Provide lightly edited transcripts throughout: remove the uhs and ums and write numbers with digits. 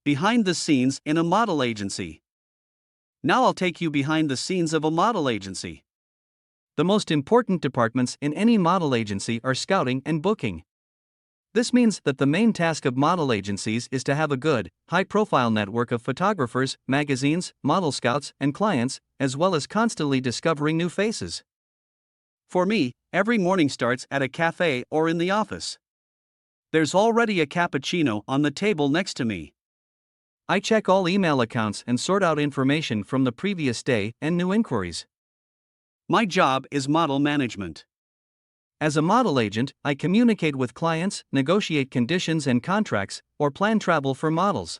Behind the scenes in a model agency. Now I'll take you behind the scenes of a model agency. The most important departments in any model agency are scouting and booking. This means that the main task of model agencies is to have a good, high-profile network of photographers, magazines, model scouts, and clients, as well as constantly discovering new faces. For me, every morning starts at a cafe or in the office. There's already a cappuccino on the table next to me. I check all email accounts and sort out information from the previous day and new inquiries. My job is model management. As a model agent, I communicate with clients, negotiate conditions and contracts, or plan travel for models.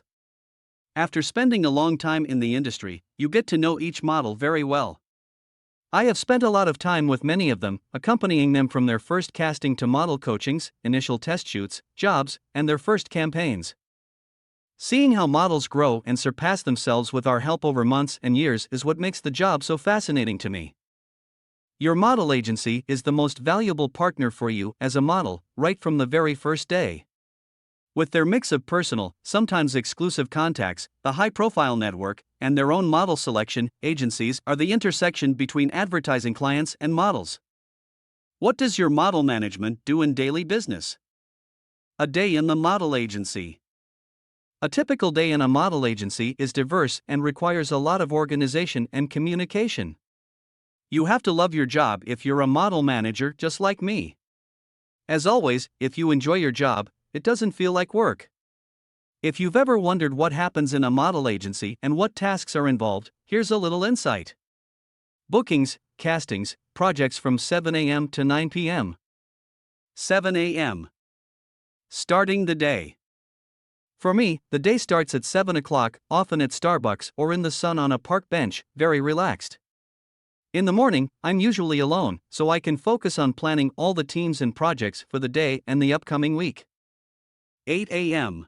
After spending a long time in the industry, you get to know each model very well. I have spent a lot of time with many of them, accompanying them from their first casting to model coachings, initial test shoots, jobs, and their first campaigns. Seeing how models grow and surpass themselves with our help over months and years is what makes the job so fascinating to me. Your model agency is the most valuable partner for you as a model, right from the very first day. With their mix of personal, sometimes exclusive contacts, the high-profile network, and their own model selection, agencies are the intersection between advertising clients and models. What does your model management do in daily business? A day in the model agency. A typical day in a model agency is diverse and requires a lot of organization and communication. You have to love your job if you're a model manager just like me. As always, if you enjoy your job, it doesn't feel like work. If you've ever wondered what happens in a model agency and what tasks are involved, here's a little insight. Bookings, castings, projects from 7 a.m. to 9 p.m. 7 a.m. Starting the day. For me, the day starts at 7 o'clock, often at Starbucks or in the sun on a park bench, very relaxed. In the morning, I'm usually alone, so I can focus on planning all the teams and projects for the day and the upcoming week. 8 a.m.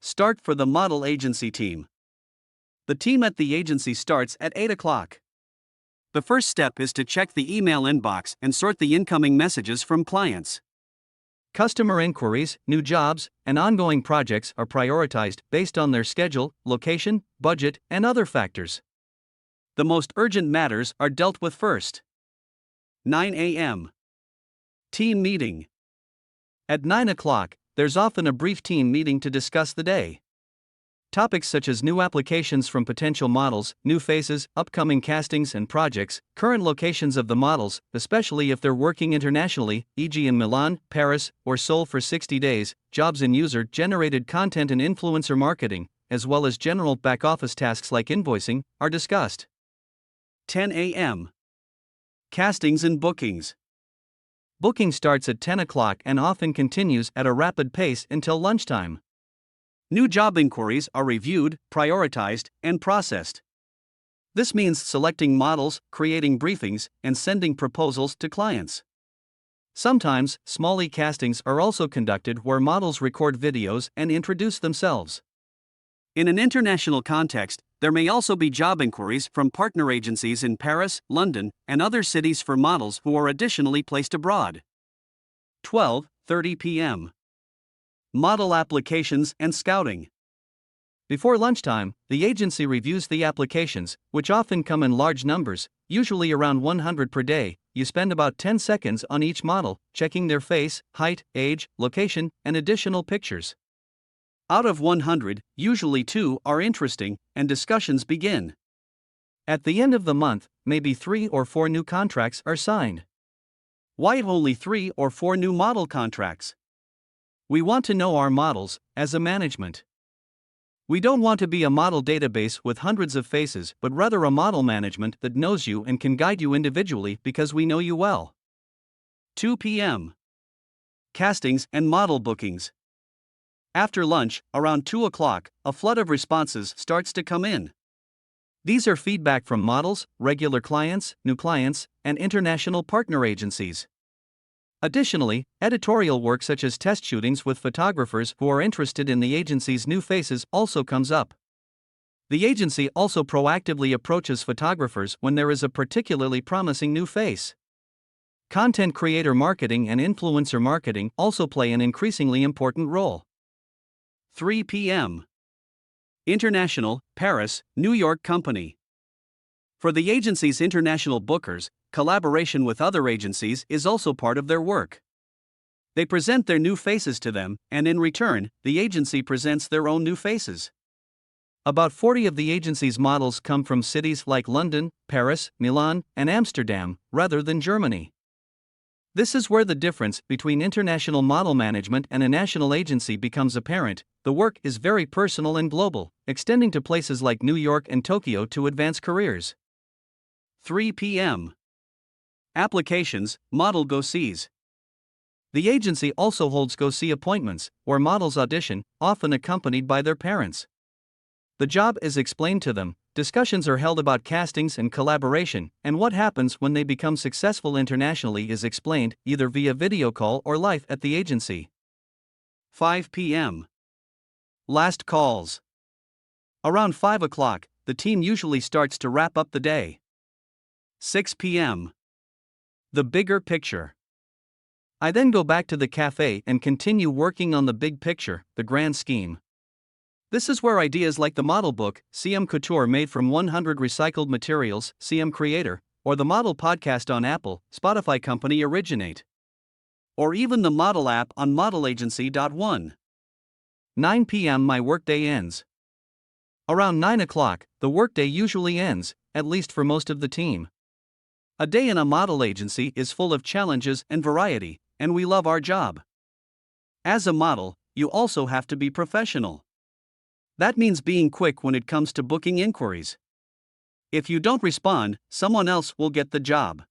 Start for the model agency team. The team at the agency starts at 8 o'clock. The first step is to check the email inbox and sort the incoming messages from clients. Customer inquiries, new jobs, and ongoing projects are prioritized based on their schedule, location, budget, and other factors. The most urgent matters are dealt with first. 9 a.m. Team meeting. At 9 o'clock, there's often a brief team meeting to discuss the day. Topics such as new applications from potential models, new faces, upcoming castings and projects, current locations of the models, especially if they're working internationally, e.g. in Milan, Paris, or Seoul for 60 days, jobs in user-generated content and influencer marketing, as well as general back-office tasks like invoicing, are discussed. 10 a.m. Castings and bookings. Booking starts at 10 o'clock and often continues at a rapid pace until lunchtime. New job inquiries are reviewed, prioritized, and processed. This means selecting models, creating briefings, and sending proposals to clients. Sometimes, small e-castings are also conducted where models record videos and introduce themselves. In an international context, there may also be job inquiries from partner agencies in Paris, London, and other cities for models who are additionally placed abroad. 12:30 p.m. Model applications and scouting. Before lunchtime, the agency reviews the applications, which often come in large numbers, usually around 100 per day. You spend about 10 seconds on each model, checking their face, height, age, location, and additional pictures. Out of 100, usually 2 are interesting, and discussions begin. At the end of the month, maybe 3 or 4 new contracts are signed. Why only 3 or 4 new model contracts? We want to know our models, as a management. We don't want to be a model database with hundreds of faces, but rather a model management that knows you and can guide you individually because we know you well. 2 p.m. Castings and model bookings. After lunch, around 2 o'clock, a flood of responses starts to come in. These are feedback from models, regular clients, new clients, and international partner agencies. Additionally, editorial work such as test shootings with photographers who are interested in the agency's new faces also comes up. The agency also proactively approaches photographers when there is a particularly promising new face. Content creator marketing and influencer marketing also play an increasingly important role. 3 p.m. International, Paris, New York company. For the agency's international bookers, collaboration with other agencies is also part of their work. They present their new faces to them, and in return, the agency presents their own new faces. About 40 of the agency's models come from cities like London, Paris, Milan, and Amsterdam, rather than Germany. This is where the difference between international model management and a national agency becomes apparent. The work is very personal and global, extending to places like New York and Tokyo to advance careers. 3 p.m. Applications, Model Go Sees. The agency also holds Go See appointments, where models audition, often accompanied by their parents. The job is explained to them, discussions are held about castings and collaboration, and what happens when they become successful internationally is explained, either via video call or live at the agency. 5 p.m. Last calls. Around 5 o'clock, the team usually starts to wrap up the day. 6 p.m. The bigger picture. I then go back to the cafe and continue working on the big picture, the grand scheme. This is where ideas like the model book, CM Couture made from 100 recycled materials, CM Creator, or the model podcast on Apple, Spotify company originate. Or even the model app on modelagency.one. 9 p.m. my workday ends. Around 9 o'clock, the workday usually ends, at least for most of the team. A day in a model agency is full of challenges and variety, and we love our job. As a model, you also have to be professional. That means being quick when it comes to booking inquiries. If you don't respond, someone else will get the job.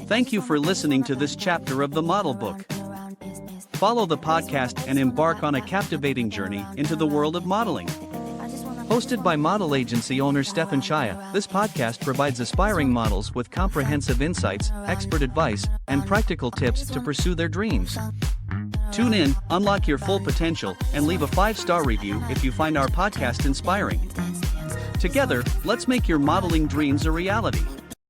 Thank you for listening to this chapter of the Model Book. Follow the podcast and embark on a captivating journey into the world of modeling. Hosted by model agency owner Stefan Chaya, this podcast provides aspiring models with comprehensive insights, expert advice, and practical tips to pursue their dreams. Tune in, unlock your full potential, and leave a 5-star review if you find our podcast inspiring. Together, let's make your modeling dreams a reality.